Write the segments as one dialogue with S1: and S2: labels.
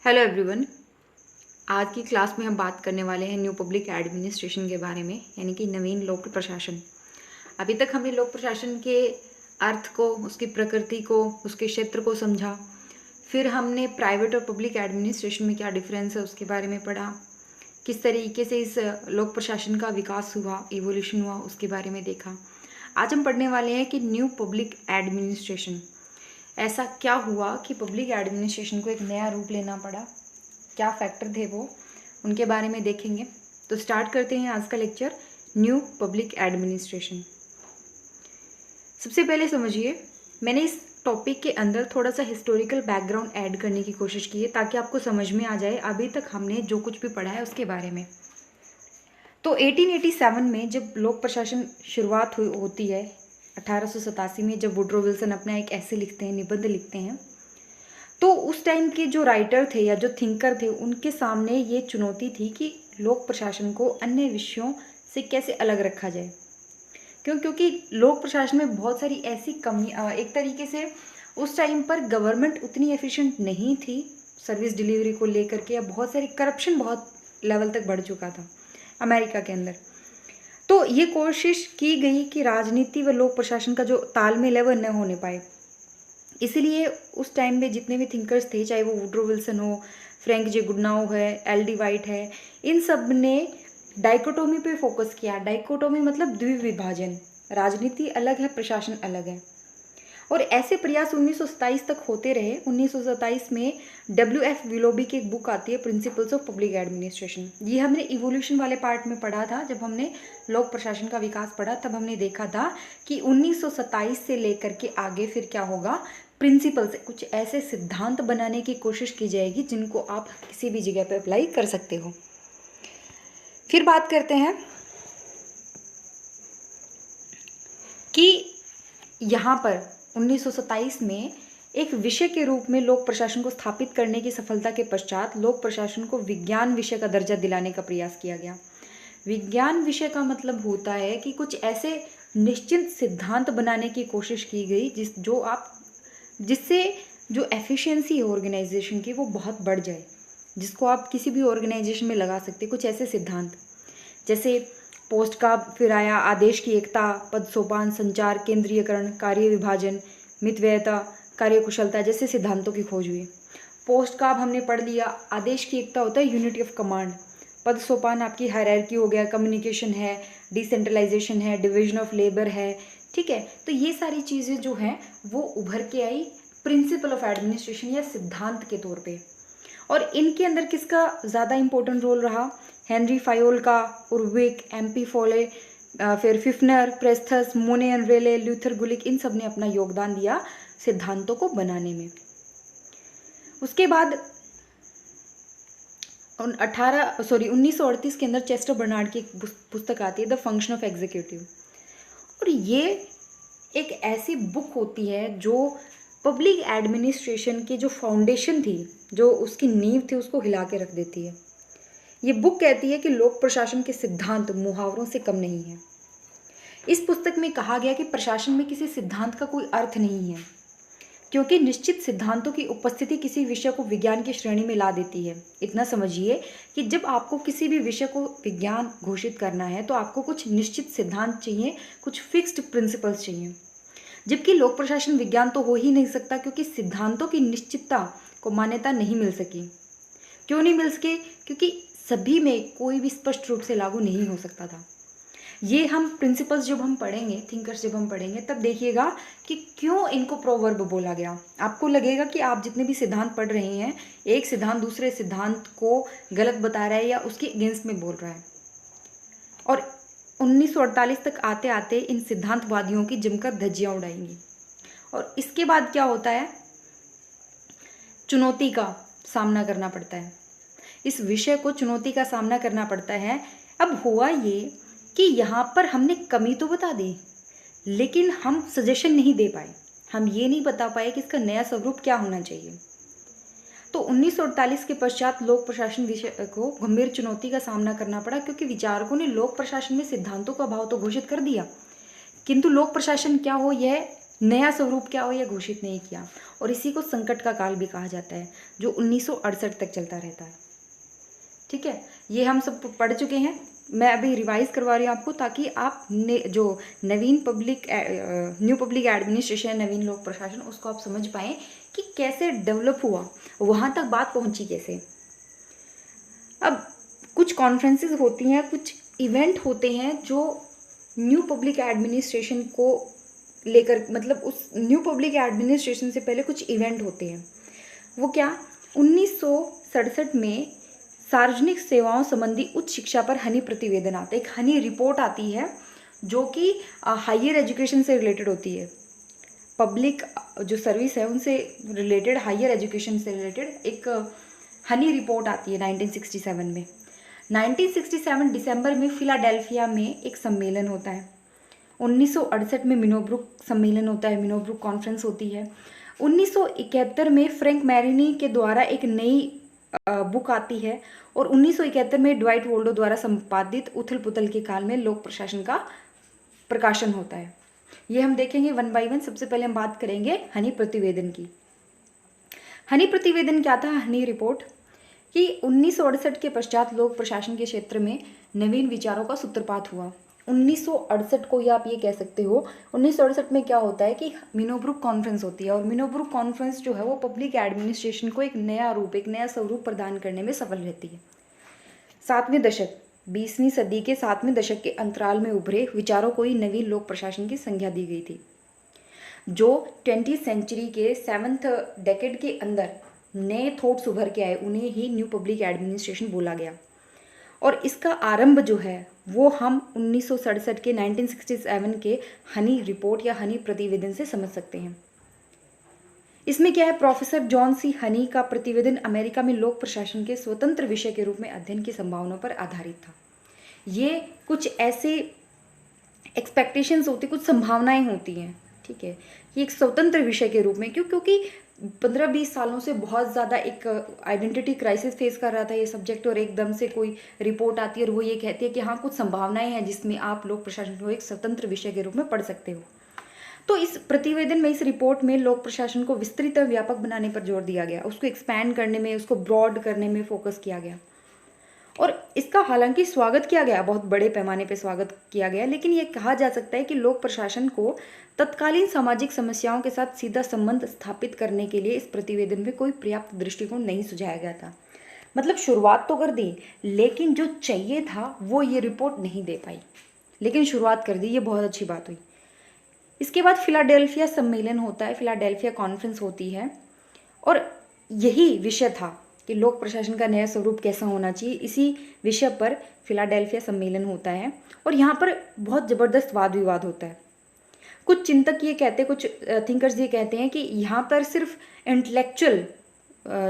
S1: Hello everyone. आज की class में हम बात करने वाले हैं न्यू पब्लिक एडमिनिस्ट्रेशन के बारे में, यानी कि नवीन लोक प्रशासन। अभी तक हमने लोक प्रशासन के अर्थ को, उसकी प्रकृति को, उसके क्षेत्र को समझा। फिर हमने प्राइवेट और पब्लिक एडमिनिस्ट्रेशन में क्या डिफरेंस है उसके बारे में पढ़ा। किस तरीके से इस लोक प्रशासन का विकास हुआ, इवोल्यूशन हुआ, उसके बारे में देखा। आज हम पढ़ने वाले हैं कि न्यू पब्लिक एडमिनिस्ट्रेशन, ऐसा क्या हुआ कि पब्लिक एडमिनिस्ट्रेशन को एक नया रूप लेना पड़ा, क्या फैक्टर थे वो, उनके बारे में देखेंगे। तो स्टार्ट करते हैं आज का लेक्चर, न्यू पब्लिक एडमिनिस्ट्रेशन। सबसे पहले समझिए, मैंने इस टॉपिक के अंदर थोड़ा सा हिस्टोरिकल बैकग्राउंड ऐड करने की कोशिश की है ताकि आपको समझ में आ जाए अभी तक हमने जो कुछ भी पढ़ा है उसके बारे में। तो 1887 में जब लोक प्रशासन शुरुआत होती है, 1887 में जब वुड्रो विल्सन अपना एक ऐसे लिखते हैं, निबंध लिखते हैं, तो उस टाइम के जो राइटर थे या जो थिंकर थे उनके सामने ये चुनौती थी कि लोक प्रशासन को अन्य विषयों से कैसे अलग रखा जाए। क्योंकि लोक प्रशासन में बहुत सारी ऐसी कमी, एक तरीके से उस टाइम पर गवर्नमेंट उतनी एफिशिएंट नहीं थी सर्विस डिलीवरी को लेकर के, या बहुत सारी करप्शन बहुत लेवल तक बढ़ चुका था अमेरिका के अंदर। तो ये कोशिश की गई कि राजनीति व लोक प्रशासन का जो तालमेल है वह न होने पाए। इसीलिए उस टाइम में जितने भी थिंकर्स थे, चाहे वो वुड्रो विल्सन हो, फ्रैंक जे गुडनाउ है, एल.डी. वाइट है, इन सब ने डाइकोटोमी पे फोकस किया। डाइकोटोमी मतलब द्विविभाजन, राजनीति अलग है, प्रशासन अलग है। और ऐसे प्रयास 1927 तक होते रहे। 1927 में W.F. विलोबी की एक बुक आती है, प्रिंसिपल्स ऑफ पब्लिक एडमिनिस्ट्रेशन। ये हमने इवोल्यूशन वाले पार्ट में पढ़ा था। जब हमने लोक प्रशासन का विकास पढ़ा तब हमने देखा था कि 1927 से लेकर के आगे फिर क्या होगा, प्रिंसिपल्स, कुछ ऐसे सिद्धांत बनाने की कोशिश की जाएगी जिनको आप किसी भी जगह पर अप्लाई कर सकते हो। फिर बात करते हैं कि यहाँ पर 1927 में एक विषय के रूप में लोक प्रशासन को स्थापित करने की सफलता के पश्चात लोक प्रशासन को विज्ञान विषय का दर्जा दिलाने का प्रयास किया गया। विज्ञान विषय का मतलब होता है कि कुछ ऐसे निश्चित सिद्धांत बनाने की कोशिश की गई जिससे जो एफिशिएंसी है ऑर्गेनाइजेशन की वो बहुत बढ़ जाए, जिसको आप किसी भी ऑर्गेनाइजेशन में लगा सकते। कुछ ऐसे सिद्धांत जैसे पोस्ट का, फिर आया आदेश की एकता, पद सोपान, संचार, केंद्रीयकरण, कार्य विभाजन, मितव्ययता, कार्यकुशलता जैसे सिद्धांतों की खोज हुई। पोस्ट का अब हमने पढ़ लिया। आदेश की एकता होता है यूनिटी ऑफ कमांड। पद सोपान आपकी हायरार्की हो गया, कम्युनिकेशन है, डिसेंट्रलाइजेशन है, डिवीजन ऑफ लेबर है, ठीक है। तो ये सारी चीज़ें जो हैं वो उभर के आई प्रिंसिपल ऑफ एडमिनिस्ट्रेशन या सिद्धांत के तौर पे। और इनके अंदर किसका ज़्यादा इंपॉर्टेंट रोल रहा? हेनरी फायोल का, उर्विक, MP फोले, फिर फिफ्नर, प्रेस्थस, मोने अनरेले, ल्यूथर गुलिक, इन सब ने अपना योगदान दिया सिद्धांतों को बनाने में। उसके बाद 1938 के अंदर चेस्टर बर्नार्ड की एक पुस्तक आती है, द फंक्शन ऑफ एग्जीक्यूटिव। और ये एक ऐसी बुक होती है जो पब्लिक एडमिनिस्ट्रेशन की जो फाउंडेशन थी, जो उसकी नींव थी, उसको हिला के रख देती है। ये बुक कहती है कि लोक प्रशासन के सिद्धांत मुहावरों से कम नहीं है। इस पुस्तक में कहा गया कि प्रशासन में किसी सिद्धांत का कोई अर्थ नहीं है, क्योंकि निश्चित सिद्धांतों की उपस्थिति किसी विषय को विज्ञान की श्रेणी में ला देती है। इतना समझिए कि जब आपको किसी भी विषय को विज्ञान घोषित करना है तो आपको कुछ निश्चित सिद्धांत चाहिए, कुछ फिक्स्ड प्रिंसिपल्स चाहिए। जबकि लोक प्रशासन विज्ञान तो हो ही नहीं सकता, क्योंकि सिद्धांतों की निश्चितता को मान्यता नहीं मिल सकी। क्यों नहीं मिल सके? क्योंकि सभी में कोई भी स्पष्ट रूप से लागू नहीं हो सकता था। ये हम प्रिंसिपल्स जब हम पढ़ेंगे, थिंकर्स जब हम पढ़ेंगे, तब देखिएगा कि क्यों इनको प्रोवर्ब बोला गया। आपको लगेगा कि आप जितने भी सिद्धांत पढ़ रहे हैं, एक सिद्धांत दूसरे सिद्धांत को गलत बता रहा है या उसके अगेंस्ट में बोल रहा है। और 1948 तक आते आते इन सिद्धांतवादियों की जमकर धज्जियां उड़ाएंगी। और इसके बाद क्या होता है? चुनौती का सामना करना पड़ता है। इस विषय को चुनौती का सामना करना पड़ता है। अब हुआ ये कि यहाँ पर हमने कमी तो बता दी, लेकिन हम सजेशन नहीं दे पाए। हम ये नहीं बता पाए कि इसका नया स्वरूप क्या होना चाहिए। तो 1948 के पश्चात लोक प्रशासन विषय को गंभीर चुनौती का सामना करना पड़ा, क्योंकि विचारकों ने लोक प्रशासन में सिद्धांतों का अभाव तो घोषित कर दिया, किंतु लोक प्रशासन क्या हो, यह नया स्वरूप क्या हो, यह घोषित नहीं किया। और इसी को संकट का काल भी कहा जाता है, जो 1968 तक चलता रहता है। ठीक है, ये हम सब पढ़ चुके हैं। मैं अभी रिवाइज करवा रही हूँ आपको, ताकि आप जो न्यू पब्लिक एडमिनिस्ट्रेशन, नवीन लोक प्रशासन, उसको आप समझ पाएँ कि कैसे डेवलप हुआ, वहाँ तक बात पहुँची कैसे। अब कुछ कॉन्फ्रेंसेस होती हैं, कुछ इवेंट होते हैं जो न्यू पब्लिक एडमिनिस्ट्रेशन को लेकर, मतलब उस न्यू पब्लिक एडमिनिस्ट्रेशन से पहले कुछ इवेंट होते हैं। वो क्या, 1967 में सार्वजनिक सेवाओं संबंधी उच्च शिक्षा पर हनी प्रतिवेदन आता है। एक हनी रिपोर्ट आती है जो कि हायर एजुकेशन से रिलेटेड होती है, पब्लिक जो सर्विस है उनसे रिलेटेड, हायर एजुकेशन से रिलेटेड एक हनी रिपोर्ट आती है 1967 में। 1967 दिसंबर में फिलाडेल्फिया में एक सम्मेलन होता है। 1968 में मिनोब्रुक सम्मेलन होता है, मिनोब्रुक कॉन्फ्रेंस होती है। 1971 में फ्रैंक मैरिनी के द्वारा एक नई बुक आती है, और 1971 में ड्वाइट वोल्डो द्वारा संपादित उथल पुथल के काल में लोक प्रशासन का प्रकाशन होता है। ये हम देखेंगे वन बाय वन। सबसे पहले हम बात करेंगे हनी प्रतिवेदन की। हनी प्रतिवेदन क्या था, हनी रिपोर्ट, कि 1968 के पश्चात लोक प्रशासन के क्षेत्र में नवीन विचारों का सूत्रपात हुआ। 1968 को या आप ये कह सकते हो, 1968 में क्या होता है कि मिनोब्रुक कॉन्फ्रेंस होती है, और मिनोब्रुक कॉन्फ्रेंस जो है वो पब्लिक एडमिनिस्ट्रेशन को एक नया रूप, एक नया स्वरूप प्रदान करने में सफल रहती है। 7वें दशक, 20वीं सदी के 7वें दशक के अंतराल में उभरे विचारों को ही नवीन लोक प्रशासन की संज्ञा दी गई थी। जो 20th सेंचुरी के 7th डेकेड के अंदर नए थॉट्स उभर के आए, उन्हें ही न्यू पब्लिक एडमिनिस्ट्रेशन बोला गया। और इसका आरंभ जो है वो हम 1967 के 1967 के हनी रिपोर्ट या हनी प्रतिवेदन से समझ सकते हैं। इसमें क्या है, प्रोफेसर जॉन सी हनी का प्रतिवेदन अमेरिका में लोक प्रशासन के स्वतंत्र विषय के रूप में अध्ययन की संभावनाओं पर आधारित था। ये कुछ ऐसे एक्सपेक्टेशंस होती, कुछ संभावनाएं होती हैं, ठीक है, ये एक स्वतंत्र विषय के रूप में। क्योंकि 15-20 सालों से बहुत ज़्यादा एक आइडेंटिटी क्राइसिस फेस कर रहा था ये सब्जेक्ट, और एकदम से कोई रिपोर्ट आती है और वो ये कहती है कि हाँ कुछ संभावनाएं हैं जिसमें आप लोक प्रशासन को एक स्वतंत्र विषय के रूप में पढ़ सकते हो। तो इस प्रतिवेदन में, इस रिपोर्ट में लोक प्रशासन को विस्तृत और व्यापक बनाने पर जोर दिया गया, उसको एक्सपैंड करने में, उसको ब्रॉड करने में फोकस किया गया। और इसका हालांकि स्वागत किया गया, बहुत बड़े पैमाने पर स्वागत किया गया, लेकिन ये कहा जा सकता है कि लोक प्रशासन को तत्कालीन सामाजिक समस्याओं के साथ सीधा संबंध स्थापित करने के लिए इस प्रतिवेदन में कोई पर्याप्त दृष्टिकोण नहीं सुझाया गया था। मतलब शुरुआत तो कर दी, लेकिन जो चाहिए था वो ये रिपोर्ट नहीं दे पाई, लेकिन शुरुआत कर दी, ये बहुत अच्छी बात हुई। इसके बाद फिलाडेल्फिया सम्मेलन होता है, फिलाडेल्फिया कॉन्फ्रेंस होती है, और यही विषय था कि लोक प्रशासन का नया स्वरूप कैसा होना चाहिए। इसी विषय पर फिलाडेल्फिया सम्मेलन होता है, और यहाँ पर बहुत ज़बरदस्त वाद विवाद होता है। कुछ चिंतक ये कहते हैं, कुछ थिंकर्स ये कहते हैं कि यहाँ पर सिर्फ इंटेलेक्चुअल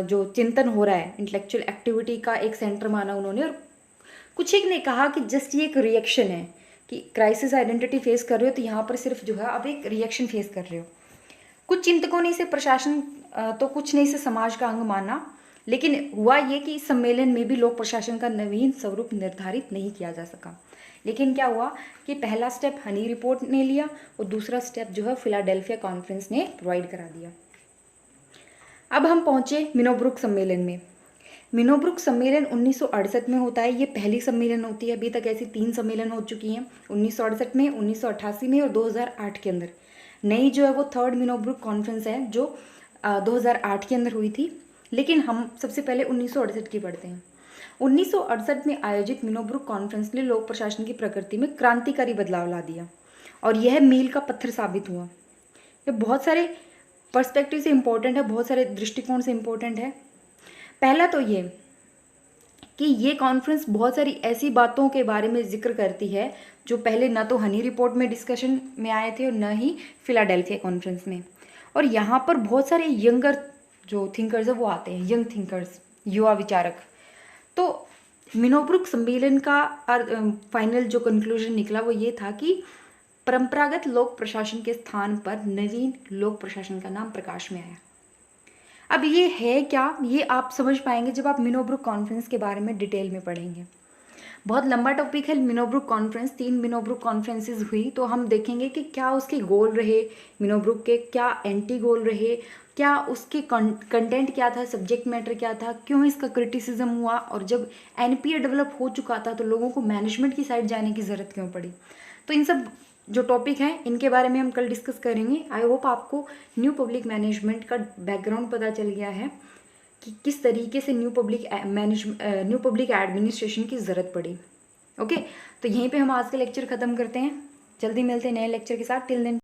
S1: जो चिंतन हो रहा है, इंटेलेक्चुअल एक्टिविटी का एक सेंटर माना उन्होंने, और कुछ एक ने कहा कि जस्ट ये एक रिएक्शन है कि क्राइसिस आइडेंटिटी फेस कर रहे हो, तो यहाँ पर सिर्फ जो है अब एक रिएक्शन फेस कर रहे हो। कुछ चिंतकों ने इसे प्रशासन तो कुछ ने इसे समाज का अंग माना, लेकिन हुआ ये कि इस सम्मेलन में भी लोक प्रशासन का नवीन स्वरूप निर्धारित नहीं किया जा सका। लेकिन क्या हुआ कि पहला स्टेप हनी रिपोर्ट ने लिया, और दूसरा स्टेप जो है फिलाडेल्फिया कॉन्फ्रेंस ने प्रोवाइड करा दिया। अब हम पहुंचे मिनोब्रुक सम्मेलन में। मिनोब्रुक सम्मेलन 1968 में होता है, ये पहली सम्मेलन होती है। अभी तक ऐसी 3 सम्मेलन हो चुकी हैं, 1968 में, 1988 में और 2008 के अंदर। नई जो है वो 3rd मिनोब्रुक कॉन्फ्रेंस है जो 2008 के अंदर हुई थी, लेकिन हम सबसे पहले 1968 की पढ़ते हैं। 1968 में आयोजित मिनोब्रुक कॉन्फ्रेंस ने लोक प्रशासन की प्रकृति में क्रांतिकारी बदलाव ला दिया, और यह मील का पत्थर साबित हुआ। ये बहुत सारे पर्सपेक्टिव से इम्पोर्टेंट है, बहुत सारे दृष्टिकोण से इम्पोर्टेंट है। पहला तो ये कि ये कॉन्फ्रेंस बहुत सारी ऐसी बातों के बारे में जिक्र करती है जो पहले ना तो हनी रिपोर्ट में डिस्कशन में आए थे और न ही फिलाडेल्फिया कॉन्फ्रेंस में। और यहाँ पर बहुत सारे यंगर जो थिंकर्स है वो आते हैं, यंग थिंकर्स, युवा विचारक। तो मिनोब्रुक सम्मेलन का फाइनल जो कंक्लूजन निकला वो ये था कि परंपरागत लोक प्रशासन के स्थान पर नवीन लोक प्रशासन का नाम प्रकाश में आया। अब ये है क्या, ये आप समझ पाएंगे जब आप मिनोब्रुक कॉन्फ्रेंस के बारे में डिटेल में पढ़ेंगे। बहुत लंबा टॉपिक है मिनोब्रुक कॉन्फ्रेंस, 3 मिनोब्रुक कॉन्फ्रेंसेस हुई, तो हम देखेंगे कि क्या उसके गोल रहे मिनोब्रुक के, क्या एंटी गोल रहे, क्या उसके कंटेंट क्या था, सब्जेक्ट मैटर क्या था, क्यों इसका क्रिटिसिज्म हुआ, और जब एनपीए डेवलप हो चुका था तो लोगों को मैनेजमेंट की साइड जाने की ज़रूरत क्यों पड़ी। तो इन सब जो टॉपिक हैं इनके बारे में हम कल डिस्कस करेंगे। आई होप आपको न्यू पब्लिक मैनेजमेंट का बैकग्राउंड पता चल गया है कि किस तरीके से न्यू पब्लिक एडमिनिस्ट्रेशन की ज़रूरत पड़ी। ओके, तो यहीं पे हम आज का लेक्चर ख़त्म करते हैं। जल्दी मिलते हैं नए लेक्चर के साथ। Till then